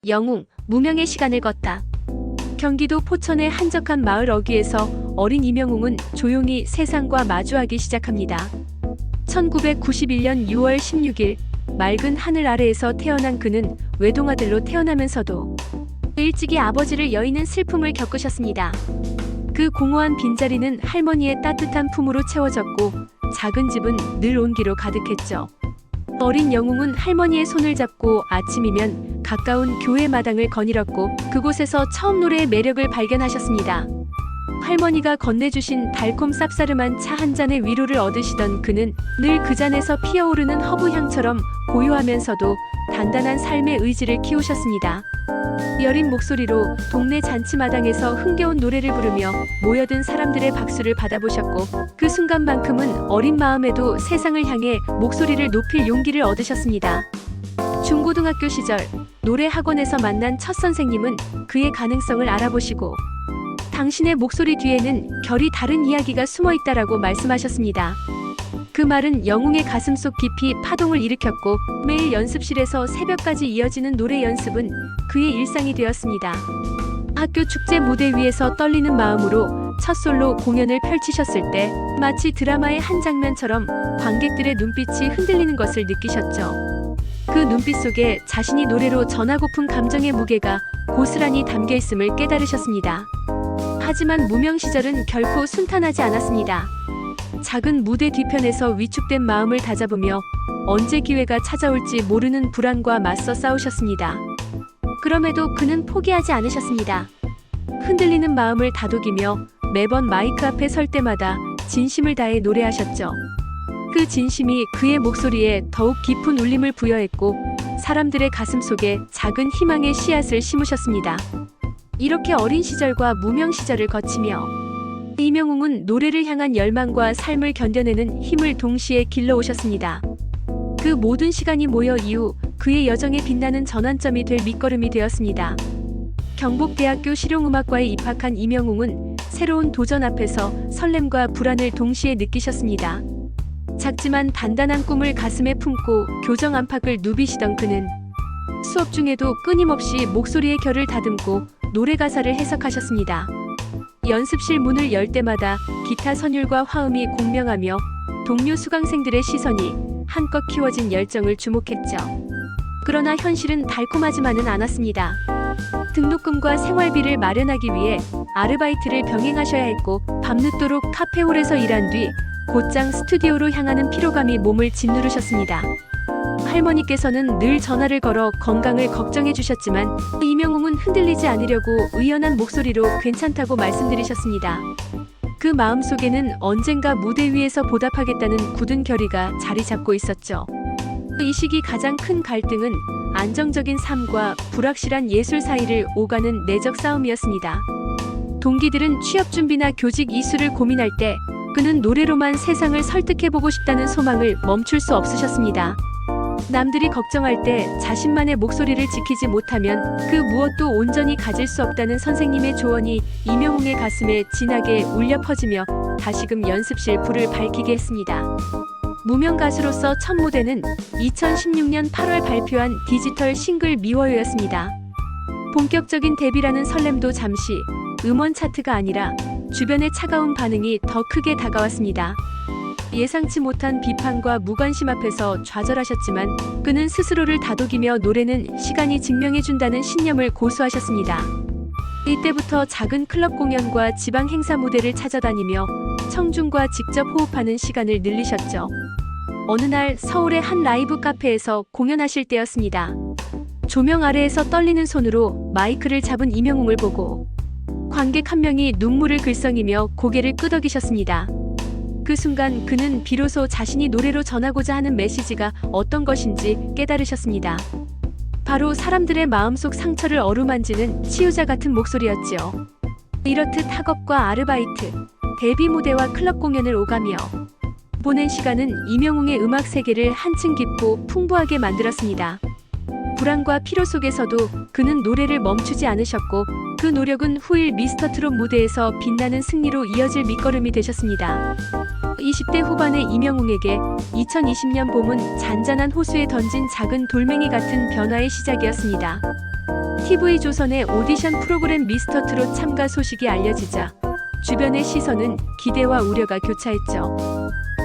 영웅, 무명의 시간을 걷다. 경기도 포천의 한적한 마을 어귀에서 어린 이명웅은 조용히 세상과 마주하기 시작합니다. 1991년 6월 16일 맑은 하늘 아래에서 태어난 그는 외동아들로 태어나면서도 일찍이 아버지를 여의는 슬픔을 겪으셨습니다. 그 공허한 빈자리는 할머니의 따뜻한 품으로 채워졌고 작은 집은 늘 온기로 가득했죠. 어린 영웅은 할머니의 손을 잡고 아침이면 가까운 교회 마당을 거닐었고 그곳에서 처음 노래의 매력을 발견하셨습니다. 할머니가 건네주신 달콤 쌉싸름한 차 한 잔의 위로를 얻으시던 그는 늘 그 잔에서 피어오르는 허브향처럼 고요하면서도 단단한 삶의 의지를 키우셨습니다. 여린 목소리로 동네 잔치마당에서 흥겨운 노래를 부르며 모여든 사람들의 박수를 받아보셨고 그 순간만큼은 어린 마음에도 세상을 향해 목소리를 높일 용기를 얻으셨습니다. 중고등학교 시절 노래 학원에서 만난 첫 선생님은 그의 가능성을 알아보시고 당신의 목소리 뒤에는 결이 다른 이야기가 숨어 있다라고 말씀하셨습니다. 그 말은 영웅의 가슴속 깊이 파동을 일으켰고 매일 연습실에서 새벽까지 이어지는 노래 연습은 그의 일상이 되었습니다. 학교 축제 무대 위에서 떨리는 마음으로 첫 솔로 공연을 펼치셨을 때 마치 드라마의 한 장면처럼 관객들의 눈빛이 흔들리는 것을 느끼셨죠. 그 눈빛 속에 자신이 노래로 전하고픈 감정의 무게가 고스란히 담겨 있음을 깨달으셨습니다. 하지만 무명 시절은 결코 순탄하지 않았습니다. 작은 무대 뒤편에서 위축된 마음을 다잡으며 언제 기회가 찾아올지 모르는 불안과 맞서 싸우셨습니다. 그럼에도 그는 포기하지 않으셨습니다. 흔들리는 마음을 다독이며 매번 마이크 앞에 설 때마다 진심을 다해 노래하셨죠. 그 진심이 그의 목소리에 더욱 깊은 울림을 부여했고 사람들의 가슴 속에 작은 희망의 씨앗을 심으셨습니다. 이렇게 어린 시절과 무명 시절을 거치며 이명웅은 노래를 향한 열망과 삶을 견뎌내는 힘을 동시에 길러오셨습니다. 그 모든 시간이 모여 이후 그의 여정에 빛나는 전환점이 될 밑거름이 되었습니다. 경북대학교 실용음악과에 입학한 이명웅은 새로운 도전 앞에서 설렘과 불안을 동시에 느끼셨습니다. 작지만 단단한 꿈을 가슴에 품고 교정 안팎을 누비시던 그는 수업 중에도 끊임없이 목소리의 결을 다듬고 노래 가사를 해석하셨습니다. 연습실 문을 열 때마다 기타 선율과 화음이 공명하며 동료 수강생들의 시선이 한껏 키워진 열정을 주목했죠. 그러나 현실은 달콤하지만은 않았습니다. 등록금과 생활비를 마련하기 위해 아르바이트를 병행하셔야 했고 밤늦도록 카페홀에서 일한 뒤 곧장 스튜디오로 향하는 피로감이 몸을 짓누르셨습니다. 할머니께서는 늘 전화를 걸어 건강을 걱정해 주셨지만 이명웅은 흔들리지 않으려고 의연한 목소리로 괜찮다고 말씀드리셨습니다. 그 마음속에는 언젠가 무대 위에서 보답하겠다는 굳은 결의가 자리 잡고 있었죠. 이 시기 가장 큰 갈등은 안정적인 삶과 불확실한 예술 사이를 오가는 내적 싸움이었습니다. 동기들은 취업 준비나 교직 이수를 고민할 때 그는 노래로만 세상을 설득해보고 싶다는 소망을 멈출 수 없으셨습니다. 남들이 걱정할 때 자신만의 목소리를 지키지 못하면 그 무엇도 온전히 가질 수 없다는 선생님의 조언이 이명웅의 가슴에 진하게 울려 퍼지며 다시금 연습실 불을 밝히게 했습니다. 무명 가수로서 첫 무대는 2016년 8월 발표한 디지털 싱글 미워요였습니다. 본격적인 데뷔라는 설렘도 잠시 음원 차트가 아니라 주변의 차가운 반응이 더 크게 다가왔습니다. 예상치 못한 비판과 무관심 앞에서 좌절하셨지만 그는 스스로를 다독이며 노래는 시간이 증명해준다는 신념을 고수하셨습니다. 이때부터 작은 클럽 공연과 지방 행사 무대를 찾아다니며 청중과 직접 호흡하는 시간을 늘리셨죠. 어느 날 서울의 한 라이브 카페에서 공연하실 때였습니다. 조명 아래에서 떨리는 손으로 마이크를 잡은 이명웅을 보고 관객 한 명이 눈물을 글썽이며 고개를 끄덕이셨습니다. 그 순간 그는 비로소 자신이 노래로 전하고자 하는 메시지가 어떤 것인지 깨달으셨습니다. 바로 사람들의 마음속 상처를 어루만지는 치유자 같은 목소리였지요. 이렇듯 학업과 아르바이트, 데뷔 무대와 클럽 공연을 오가며 보낸 시간은 이명웅의 음악 세계를 한층 깊고 풍부하게 만들었습니다. 불안과 피로 속에서도 그는 노래를 멈추지 않으셨고 그 노력은 후일 미스터트롯 무대에서 빛나는 승리로 이어질 밑거름이 되셨습니다. 20대 후반의 이명웅에게 2020년 봄은 잔잔한 호수에 던진 작은 돌멩이 같은 변화의 시작이었습니다. TV조선의 오디션 프로그램 미스터트롯 참가 소식이 알려지자 주변의 시선은 기대와 우려가 교차했죠.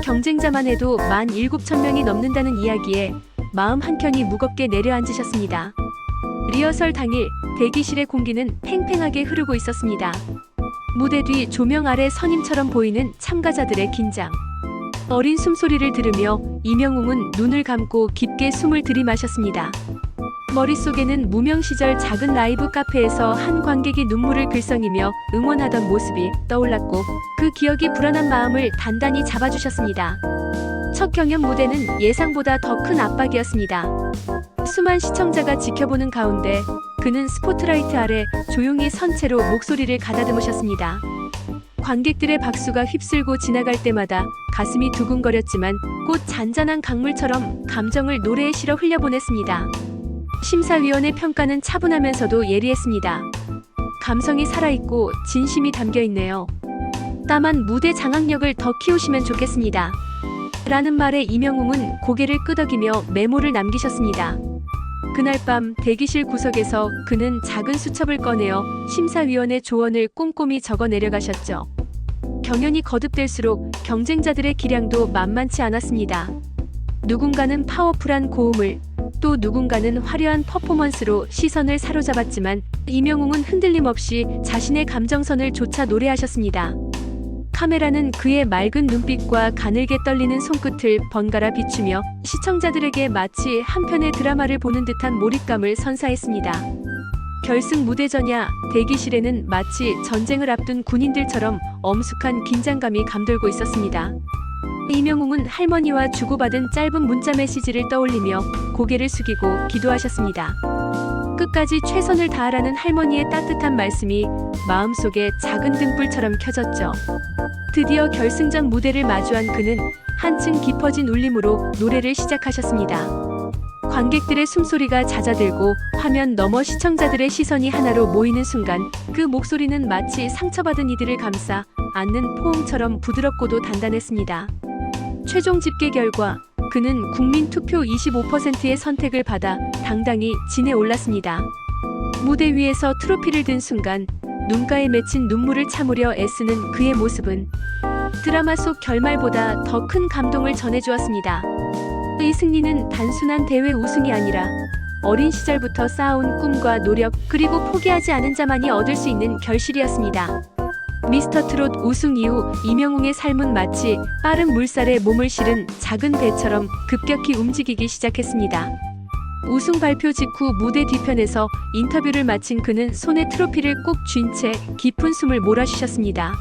경쟁자만 해도 17,000명이 넘는다는 이야기에 마음 한켠이 무겁게 내려앉으셨습니다. 리허설 당일 대기실의 공기는 팽팽하게 흐르고 있었습니다. 무대 뒤 조명 아래 선임처럼 보이는 참가자들의 긴장. 어린 숨소리를 들으며 이명웅은 눈을 감고 깊게 숨을 들이마셨습니다. 머릿속에는 무명 시절 작은 라이브 카페에서 한 관객이 눈물을 글썽이며 응원하던 모습이 떠올랐고 그 기억이 불안한 마음을 단단히 잡아주셨습니다. 첫 경연 무대는 예상보다 더 큰 압박이었습니다. 수많은 시청자가 지켜보는 가운데 그는 스포트라이트 아래 조용히 선체로 목소리를 가다듬으셨습니다. 관객들의 박수가 휩쓸고 지나갈 때마다 가슴이 두근거렸지만 곧 잔잔한 강물처럼 감정을 노래에 실어 흘려보냈습니다. 심사위원의 평가는 차분하면서도 예리했습니다. 감성이 살아있고 진심이 담겨있네요. 다만 무대 장악력을 더 키우시면 좋겠습니다. 라는 말에 이명웅은 고개를 끄덕이며 메모를 남기셨습니다. 그날 밤 대기실 구석에서 그는 작은 수첩을 꺼내어 심사위원의 조언을 꼼꼼히 적어 내려가셨죠. 경연이 거듭될수록 경쟁자들의 기량도 만만치 않았습니다. 누군가는 파워풀한 고음을, 또 누군가는 화려한 퍼포먼스로 시선을 사로잡았지만 이명웅은 흔들림 없이 자신의 감정선을 좇아 노래하셨습니다. 카메라는 그의 맑은 눈빛과 가늘게 떨리는 손끝을 번갈아 비추며 시청자들에게 마치 한 편의 드라마를 보는 듯한 몰입감을 선사했습니다. 결승 무대 전야 대기실에는 마치 전쟁을 앞둔 군인들처럼 엄숙한 긴장감이 감돌고 있었습니다. 이명웅은 할머니와 주고받은 짧은 문자 메시지를 떠올리며 고개를 숙이고 기도하셨습니다. 끝까지 최선을 다하라는 할머니의 따뜻한 말씀이 마음속에 작은 등불처럼 켜졌죠. 드디어 결승전 무대를 마주한 그는 한층 깊어진 울림으로 노래를 시작하셨습니다. 관객들의 숨소리가 잦아들고 화면 너머 시청자들의 시선이 하나로 모이는 순간 그 목소리는 마치 상처받은 이들을 감싸 안는 포옹처럼 부드럽고도 단단했습니다. 최종 집계 결과 그는 국민 투표 25%의 선택을 받아 당당히 진에 올랐습니다. 무대 위에서 트로피를 든 순간 눈가에 맺힌 눈물을 참으려 애쓰는 그의 모습은 드라마 속 결말보다 더 큰 감동을 전해주었습니다. 이 승리는 단순한 대회 우승이 아니라 어린 시절부터 쌓아온 꿈과 노력 그리고 포기하지 않은 자만이 얻을 수 있는 결실이었습니다. 미스터트롯 우승 이후 이명웅의 삶은 마치 빠른 물살에 몸을 실은 작은 배처럼 급격히 움직이기 시작했습니다. 우승 발표 직후 무대 뒤편에서 인터뷰를 마친 그는 손에 트로피를 꼭 쥔 채 깊은 숨을 몰아쉬셨습니다.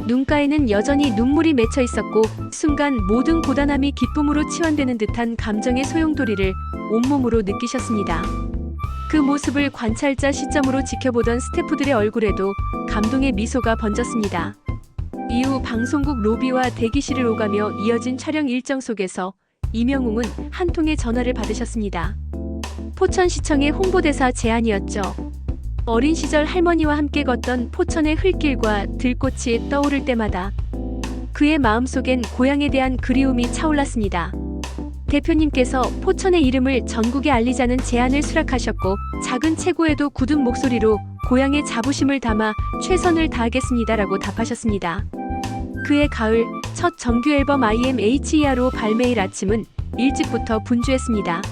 눈가에는 여전히 눈물이 맺혀 있었고 순간 모든 고단함이 기쁨으로 치환되는 듯한 감정의 소용돌이를 온몸으로 느끼셨습니다. 그 모습을 관찰자 시점으로 지켜보던 스태프들의 얼굴에도 감동의 미소가 번졌습니다. 이후 방송국 로비와 대기실을 오가며 이어진 촬영 일정 속에서 이명웅은 한 통의 전화를 받으셨습니다. 포천시청의 홍보대사 제안이었죠. 어린 시절 할머니와 함께 걷던 포천의 흘길과 들꽃이 떠오를 때마다 그의 마음속엔 고향에 대한 그리움이 차올랐습니다. 대표님께서 포천의 이름을 전국에 알리자는 제안을 수락하셨고 작은 체구에도 굳은 목소리로 고향의 자부심을 담아 최선을 다하겠습니다라고 답하셨습니다. 그의 가을 첫 정규 앨범 IMHERO 발매일 아침은 일찍부터 분주했습니다.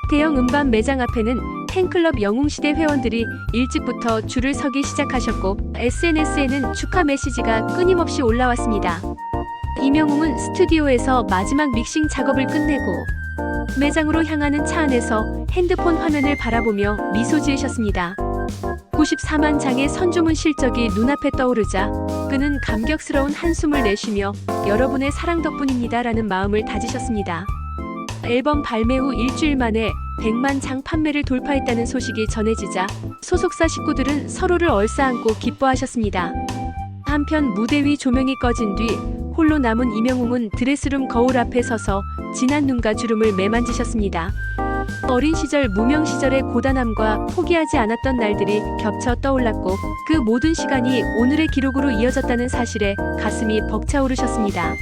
대형 음반 매장 앞에는 팬클럽 영웅시대 회원들이 일찍부터 줄을 서기 시작하셨고 SNS에는 축하 메시지가 끊임없이 올라왔습니다. 이명웅은 스튜디오에서 마지막 믹싱 작업을 끝내고 매장으로 향하는 차 안에서 핸드폰 화면을 바라보며 미소 지으셨습니다. 94만 장의 선주문 실적이 눈앞에 떠오르자 그는 감격스러운 한숨을 내쉬며 여러분의 사랑 덕분입니다라는 마음을 다지셨습니다. 앨범 발매 후 일주일 만에 100만 장 판매를 돌파했다는 소식이 전해지자 소속사 식구들은 서로를 얼싸안고 기뻐하셨습니다. 한편 무대 위 조명이 꺼진 뒤 홀로 남은 이명웅은 드레스룸 거울 앞에 서서 진한 눈과 주름을 매만지셨습니다. 어린 시절 무명 시절의 고단함과 포기하지 않았던 날들이 겹쳐 떠올랐고 그 모든 시간이 오늘의 기록으로 이어졌다는 사실에 가슴이 벅차오르셨습니다.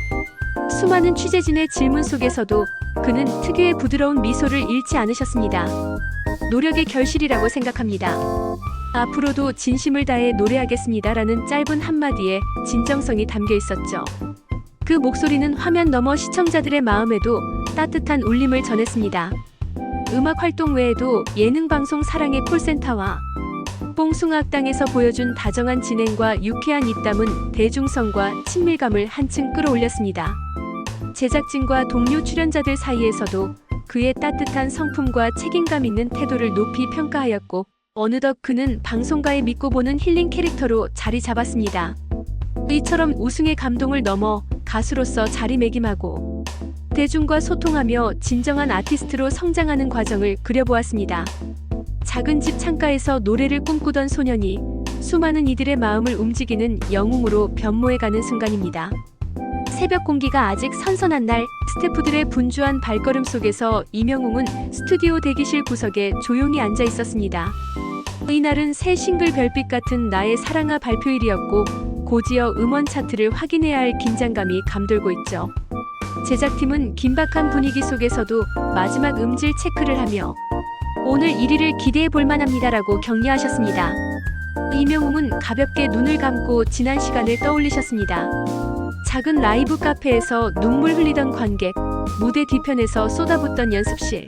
수많은 취재진의 질문 속에서도 그는 특유의 부드러운 미소를 잃지 않으셨습니다. 노력의 결실이라고 생각합니다. 앞으로도 진심을 다해 노래하겠습니다라는 짧은 한마디에 진정성이 담겨 있었죠. 그 목소리는 화면 너머 시청자들의 마음에도 따뜻한 울림을 전했습니다. 음악 활동 외에도 예능 방송 사랑의 콜센터와 뽕숭아학당에서 보여준 다정한 진행과 유쾌한 입담은 대중성과 친밀감을 한층 끌어올렸습니다. 제작진과 동료 출연자들 사이에서도 그의 따뜻한 성품과 책임감 있는 태도를 높이 평가하였고, 어느덧 그는 방송가에 믿고 보는 힐링 캐릭터로 자리 잡았습니다. 이처럼 우승의 감동을 넘어 가수로서 자리매김하고 대중과 소통하며 진정한 아티스트로 성장하는 과정을 그려보았습니다. 작은 집 창가에서 노래를 꿈꾸던 소년이 수많은 이들의 마음을 움직이는 영웅으로 변모해가는 순간입니다. 새벽 공기가 아직 선선한 날, 스태프들의 분주한 발걸음 속에서 이명웅은 스튜디오 대기실 구석에 조용히 앉아 있었습니다. 이날은 새 싱글 별빛 같은 나의 사랑아 발표일이었고, 곧이어 음원 차트를 확인해야 할 긴장감이 감돌고 있죠. 제작팀은 긴박한 분위기 속에서도 마지막 음질 체크를 하며 오늘 1위를 기대해 볼 만합니다라고 격려하셨습니다. 이명웅은 가볍게 눈을 감고 지난 시간을 떠올리셨습니다. 작은 라이브 카페에서 눈물 흘리던 관객, 무대 뒤편에서 쏟아붓던 연습실,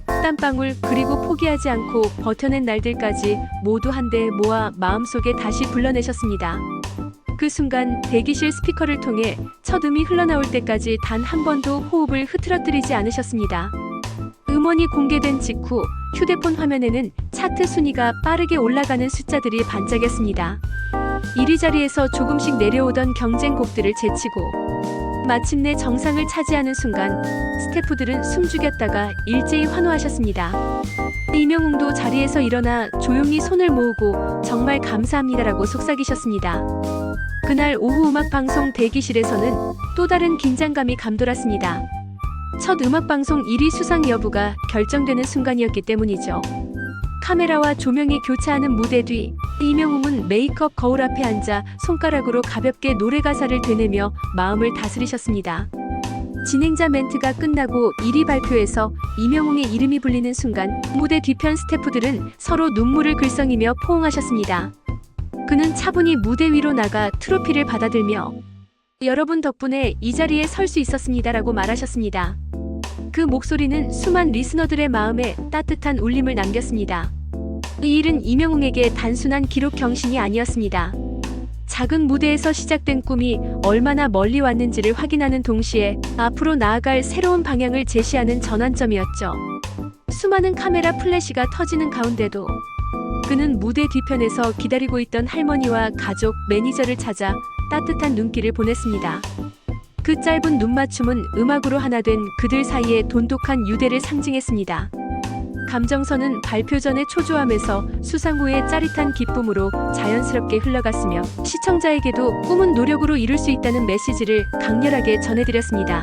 땀방울, 그리고 포기하지 않고 버텨낸 날들까지 모두 한데 모아 마음속에 다시 불러내셨습니다. 그 순간 대기실 스피커를 통해 첫 음이 흘러나올 때까지 단 한 번도 호흡을 흐트러뜨리지 않으셨습니다. 음원이 공개된 직후 휴대폰 화면에는 차트 순위가 빠르게 올라가는 숫자들이 반짝였습니다. 1위 자리에서 조금씩 내려오던 경쟁곡들을 제치고 마침내 정상을 차지하는 순간 스태프들은 숨죽였다가 일제히 환호하셨습니다. 이명웅도 자리에서 일어나 조용히 손을 모으고 정말 감사합니다라고 속삭이셨습니다. 그날 오후 음악방송 대기실에서는 또 다른 긴장감이 감돌았습니다. 첫 음악방송 1위 수상 여부가 결정되는 순간이었기 때문이죠. 카메라와 조명이 교차하는 무대 뒤, 이명웅은 메이크업 거울 앞에 앉아 손가락으로 가볍게 노래 가사를 되뇌며 마음을 다스리셨습니다. 진행자 멘트가 끝나고 1위 발표에서 이명웅의 이름이 불리는 순간 무대 뒤편 스태프들은 서로 눈물을 글썽이며 포옹하셨습니다. 그는 차분히 무대 위로 나가 트로피를 받아들며 여러분 덕분에 이 자리에 설 수 있었습니다라고 말하셨습니다. 그 목소리는 수많은 리스너들의 마음에 따뜻한 울림을 남겼습니다. 이 일은 이명웅에게 단순한 기록 경신이 아니었습니다. 작은 무대에서 시작된 꿈이 얼마나 멀리 왔는지를 확인하는 동시에 앞으로 나아갈 새로운 방향을 제시하는 전환점이었죠. 수많은 카메라 플래시가 터지는 가운데도 그는 무대 뒤편에서 기다리고 있던 할머니와 가족, 매니저를 찾아 따뜻한 눈길을 보냈습니다. 그 짧은 눈맞춤은 음악으로 하나 된 그들 사이의 돈독한 유대를 상징했습니다. 감정선은 발표 전의 초조함에서 수상 후의 짜릿한 기쁨으로 자연스럽게 흘러갔으며 시청자에게도 꿈은 노력으로 이룰 수 있다는 메시지를 강렬하게 전해드렸습니다.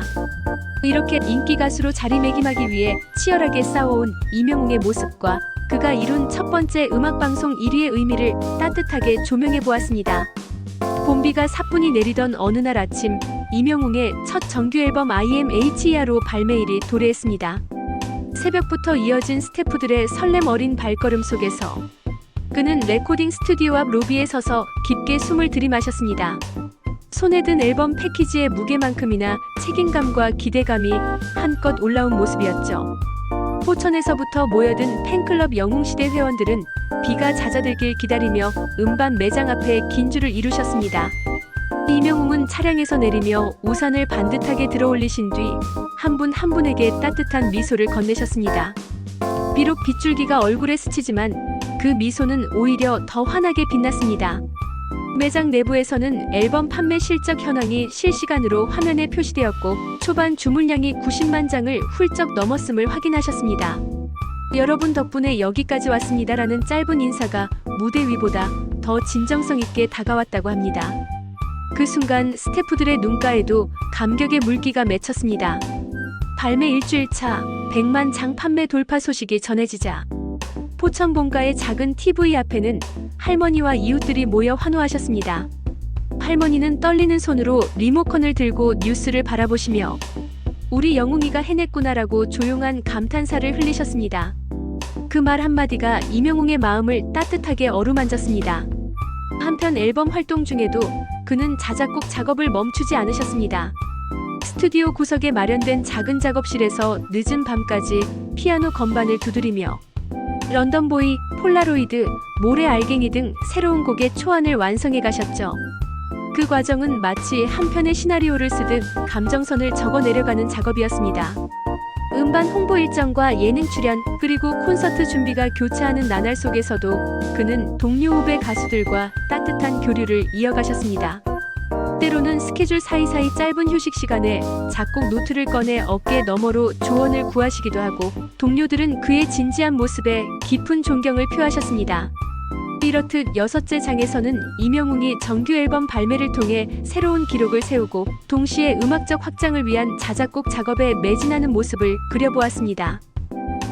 이렇게 인기 가수로 자리매김하기 위해 치열하게 싸워온 이명웅의 모습과 그가 이룬 첫 번째 음악방송 1위의 의미를 따뜻하게 조명해보았습니다. 봄비가 사뿐히 내리던 어느 날 아침, 이명웅의 첫 정규 앨범 IMHER로 발매일이 도래했습니다. 새벽부터 이어진 스태프들의 설렘 어린 발걸음 속에서 그는 레코딩 스튜디오 앞 로비에 서서 깊게 숨을 들이마셨습니다. 손에 든 앨범 패키지의 무게만큼이나 책임감과 기대감이 한껏 올라온 모습이었죠. 포천에서부터 모여든 팬클럽 영웅시대 회원들은 비가 잦아들길 기다리며 음반 매장 앞에 긴 줄을 이루셨습니다. 이명웅은 차량에서 내리며 우산을 반듯하게 들어올리신 뒤 한 분 한 분에게 따뜻한 미소를 건네셨습니다. 비록 빗줄기가 얼굴에 스치지만 그 미소는 오히려 더 환하게 빛났습니다. 매장 내부에서는 앨범 판매 실적 현황이 실시간으로 화면에 표시되었고 초반 주문량이 90만 장을 훌쩍 넘었음을 확인하셨습니다. 여러분 덕분에 여기까지 왔습니다라는 짧은 인사가 무대 위보다 더 진정성 있게 다가왔다고 합니다. 그 순간 스태프들의 눈가에도 감격의 물기가 맺혔습니다. 발매 일주일 차 100만 장 판매 돌파 소식이 전해지자 포천 본가의 작은 TV 앞에는 할머니와 이웃들이 모여 환호하셨습니다. 할머니는 떨리는 손으로 리모컨을 들고 뉴스를 바라보시며 우리 영웅이가 해냈구나라고 조용한 감탄사를 흘리셨습니다. 그 말 한마디가 이명웅의 마음을 따뜻하게 어루만졌습니다. 한편 앨범 활동 중에도 그는 자작곡 작업을 멈추지 않으셨습니다. 스튜디오 구석에 마련된 작은 작업실에서 늦은 밤까지 피아노 건반을 두드리며 런던보이, 폴라로이드, 모래 알갱이 등 새로운 곡의 초안을 완성해 가셨죠. 그 과정은 마치 한 편의 시나리오를 쓰듯 감정선을 적어 내려가는 작업이었습니다. 음반 홍보 일정과 예능 출연, 그리고 콘서트 준비가 교차하는 나날 속에서도 그는 동료 후배 가수들과 따뜻한 교류를 이어가셨습니다. 때로는 스케줄 사이사이 짧은 휴식 시간에 작곡 노트를 꺼내 어깨 너머로 조언을 구하시기도 하고, 동료들은 그의 진지한 모습에 깊은 존경을 표하셨습니다. 이렇듯 6째 장에서는 이명웅이 정규 앨범 발매를 통해 새로운 기록을 세우고 동시에 음악적 확장을 위한 자작곡 작업에 매진하는 모습을 그려보았습니다.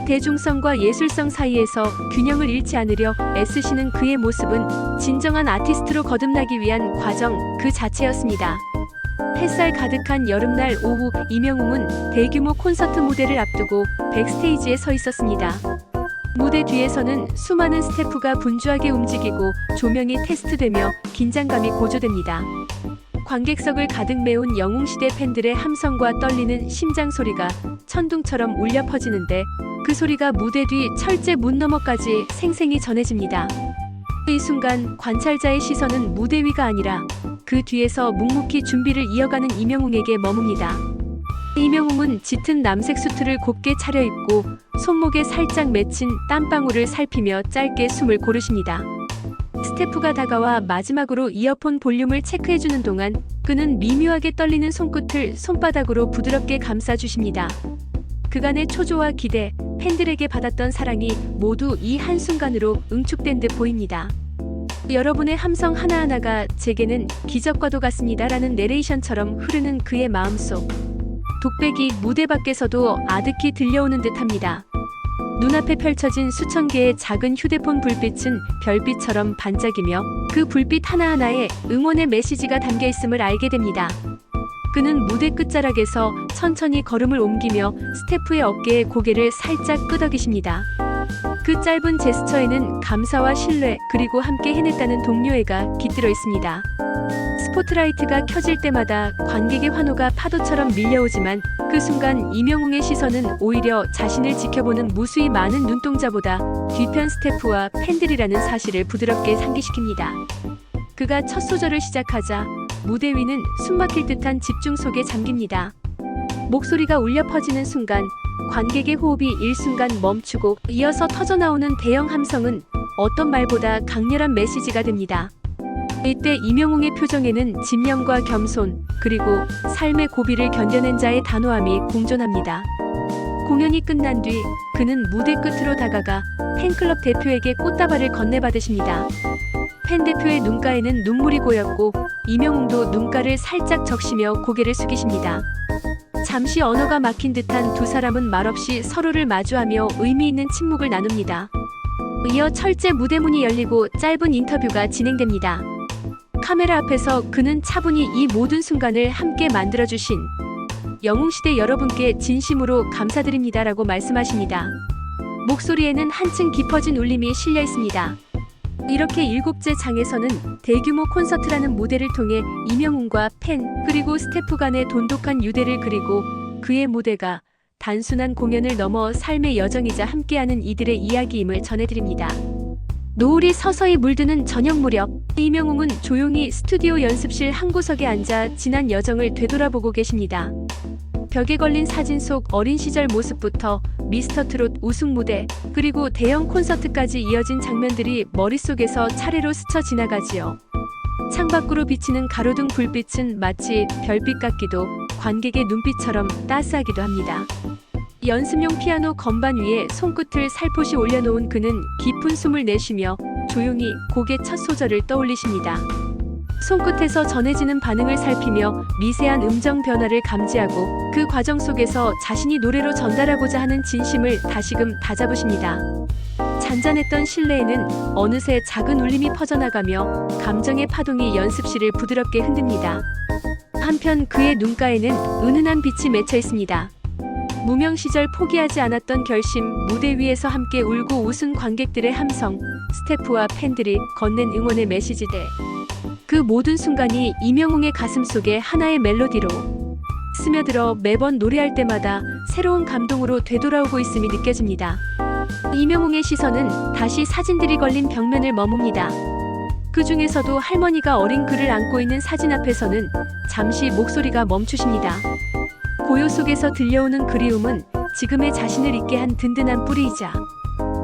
대중성과 예술성 사이에서 균형을 잃지 않으려 애쓰시는 그의 모습은 진정한 아티스트로 거듭나기 위한 과정 그 자체였습니다. 햇살 가득한 여름날 오후, 이명웅은 대규모 콘서트 무대를 앞두고 백스테이지에 서 있었습니다. 무대 뒤에서는 수많은 스태프가 분주하게 움직이고 조명이 테스트되며 긴장감이 고조됩니다. 관객석을 가득 메운 영웅시대 팬들의 함성과 떨리는 심장 소리가 천둥처럼 울려 퍼지는데, 그 소리가 무대 뒤 철제 문 너머까지 생생히 전해집니다. 이 순간 관찰자의 시선은 무대 위가 아니라 그 뒤에서 묵묵히 준비를 이어가는 이명웅에게 머뭅니다. 이명웅은 짙은 남색 수트를 곱게 차려입고 손목에 살짝 맺힌 땀방울을 살피며 짧게 숨을 고르십니다. 스태프가 다가와 마지막으로 이어폰 볼륨을 체크해주는 동안 그는 미묘하게 떨리는 손끝을 손바닥으로 부드럽게 감싸주십니다. 그간의 초조와 기대, 팬들에게 받았던 사랑이 모두 이 한순간으로 응축된 듯 보입니다. 여러분의 함성 하나하나가 제게는 기적과도 같습니다 라는 내레이션처럼 흐르는 그의 마음속. 독백이 무대 밖에서도 아득히 들려오는 듯합니다. 눈앞에 펼쳐진 수천 개의 작은 휴대폰 불빛은 별빛처럼 반짝이며 그 불빛 하나하나에 응원의 메시지가 담겨 있음을 알게 됩니다. 그는 무대 끝자락에서 천천히 걸음을 옮기며 스태프의 어깨에 고개를 살짝 끄덕이십니다. 그 짧은 제스처에는 감사와 신뢰, 그리고 함께 해냈다는 동료애가 깃들어 있습니다. 스포트라이트가 켜질 때마다 관객의 환호가 파도처럼 밀려오지만 그 순간 이명웅의 시선은 오히려 자신을 지켜보는 무수히 많은 눈동자보다 뒤편 스태프와 팬들이라는 사실을 부드럽게 상기시킵니다. 그가 첫 소절을 시작하자 무대 위는 숨막힐 듯한 집중 속에 잠깁니다. 목소리가 울려 퍼지는 순간 관객의 호흡이 일순간 멈추고 이어서 터져나오는 대형 함성은 어떤 말보다 강렬한 메시지가 됩니다. 이때 이명웅의 표정에는 집념과 겸손, 그리고 삶의 고비를 견뎌낸 자의 단호함이 공존합니다. 공연이 끝난 뒤 그는 무대 끝으로 다가가 팬클럽 대표에게 꽃다발을 건네받으십니다. 팬 대표의 눈가에는 눈물이 고였고 이명웅도 눈가를 살짝 적시며 고개를 숙이십니다. 잠시 언어가 막힌 듯한 두 사람은 말없이 서로를 마주하며 의미 있는 침묵을 나눕니다. 이어 철제 무대 문이 열리고 짧은 인터뷰가 진행됩니다. 카메라 앞에서 그는 차분히 이 모든 순간을 함께 만들어주신 영웅시대 여러분께 진심으로 감사드립니다라고 말씀하십니다. 목소리에는 한층 깊어진 울림이 실려 있습니다. 이렇게 7째 장에서는 대규모 콘서트라는 무대를 통해 이명웅과 팬, 그리고 스태프 간의 돈독한 유대를 그리고 그의 무대가 단순한 공연을 넘어 삶의 여정이자 함께하는 이들의 이야기임을 전해드립니다. 노을이 서서히 물드는 저녁 무렵, 이명웅은 조용히 스튜디오 연습실 한 구석에 앉아 지난 여정을 되돌아보고 계십니다. 벽에 걸린 사진 속 어린 시절 모습부터 미스터트롯 우승 무대, 그리고 대형 콘서트까지 이어진 장면들이 머릿속에서 차례로 스쳐 지나가지요. 창밖으로 비치는 가로등 불빛은 마치 별빛 같기도 관객의 눈빛처럼 따스하기도 합니다. 연습용 피아노 건반 위에 손끝을 살포시 올려놓은 그는 깊은 숨을 내쉬며 조용히 곡의 첫 소절을 떠올리십니다. 손끝에서 전해지는 반응을 살피며 미세한 음정 변화를 감지하고 그 과정 속에서 자신이 노래로 전달하고자 하는 진심을 다시금 다잡으십니다. 잔잔했던 실내에는 어느새 작은 울림이 퍼져나가며 감정의 파동이 연습실을 부드럽게 흔듭니다. 한편 그의 눈가에는 은은한 빛이 맺혀 있습니다. 무명 시절 포기하지 않았던 결심, 무대 위에서 함께 울고 웃은 관객들의 함성, 스태프와 팬들이 건넨 응원의 메시지들. 그 모든 순간이 이명웅의 가슴 속에 하나의 멜로디로 스며들어 매번 노래할 때마다 새로운 감동으로 되돌아오고 있음이 느껴집니다. 이명웅의 시선은 다시 사진들이 걸린 벽면을 머뭅니다. 그 중에서도 할머니가 어린 그를 안고 있는 사진 앞에서는 잠시 목소리가 멈추십니다. 고요 속에서 들려오는 그리움은 지금의 자신을 있게 한 든든한 뿌리이자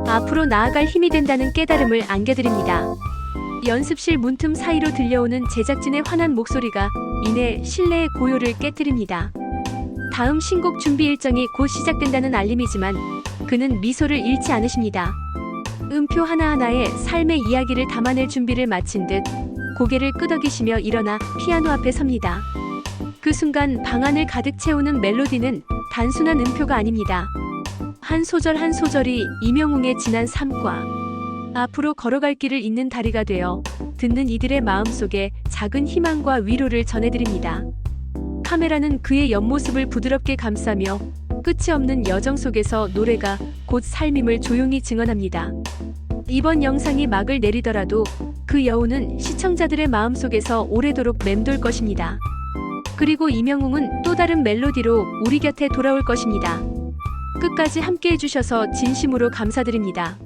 앞으로 나아갈 힘이 된다는 깨달음을 안겨드립니다. 연습실 문틈 사이로 들려오는 제작진의 환한 목소리가 이내 실내의 고요를 깨뜨립니다. 다음 신곡 준비 일정이 곧 시작된다는 알림이지만 그는 미소를 잃지 않으십니다. 음표 하나하나에 삶의 이야기를 담아낼 준비를 마친 듯 고개를 끄덕이시며 일어나 피아노 앞에 섭니다. 그 순간 방안을 가득 채우는 멜로디는 단순한 음표가 아닙니다. 한 소절 한 소절이 이명웅의 지난 삶과 앞으로 걸어갈 길을 잇는 다리가 되어 듣는 이들의 마음속에 작은 희망과 위로를 전해드립니다. 카메라는 그의 옆모습을 부드럽게 감싸며 끝이 없는 여정 속에서 노래가 곧 삶임을 조용히 증언합니다. 이번 영상이 막을 내리더라도 그 여운은 시청자들의 마음속에서 오래도록 맴돌 것입니다. 그리고 이명웅은 또 다른 멜로디로 우리 곁에 돌아올 것입니다. 끝까지 함께 해주셔서 진심으로 감사드립니다.